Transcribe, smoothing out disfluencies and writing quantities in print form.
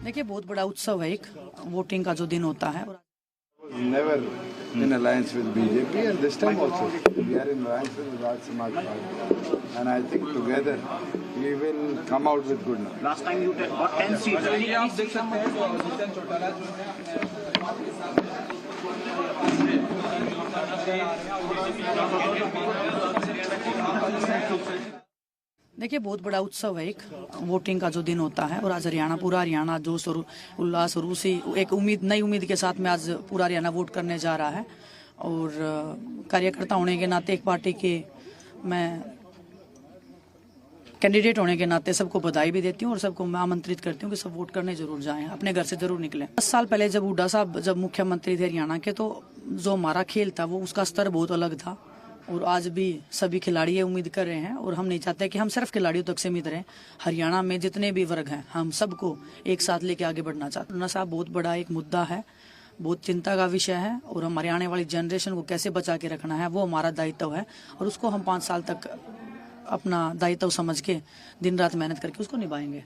देखिए, बहुत बड़ा उत्सव है, एक वोटिंग का जो दिन होता है। Never in alliance with BJP, and this time also we are in alliance with Raj Samaj Party, and I think together we will come out with good news. Last time you got 10 seats. आप देख सकते हैं चौटाला देखिए, बहुत बड़ा उत्सव है, एक वोटिंग का जो दिन होता है। और आज हरियाणा, पूरा हरियाणा जोश और उल्लास और उसी एक उम्मीद, नई उम्मीद के साथ में आज पूरा हरियाणा वोट करने जा रहा है। और कार्यकर्ता होने के नाते, एक पार्टी के मैं कैंडिडेट होने के नाते सबको बधाई भी देती हूँ और सबको मैं आमंत्रित करती हूँ कि सब वोट करने जरूर जाएं, अपने घर से जरूर निकलें। 10 साल पहले जब हुड्डा साहब जब मुख्यमंत्री थे हरियाणा के, तो जो हमारा खेल था वो उसका स्तर बहुत अलग था। और आज भी सभी खिलाड़ी ये उम्मीद कर रहे हैं, और हम नहीं चाहते कि हम सिर्फ खिलाड़ियों तक सीमित रहें। हरियाणा में जितने भी वर्ग हैं, हम सबको एक साथ लेके आगे बढ़ना चाहते हैं। नशा बहुत बड़ा एक मुद्दा है, बहुत चिंता का विषय है, और हमारे आने वाली जनरेशन को कैसे बचा के रखना है वो हमारा दायित्व है। और उसको हम 5 साल तक अपना दायित्व समझ के दिन रात मेहनत करके उसको निभाएंगे।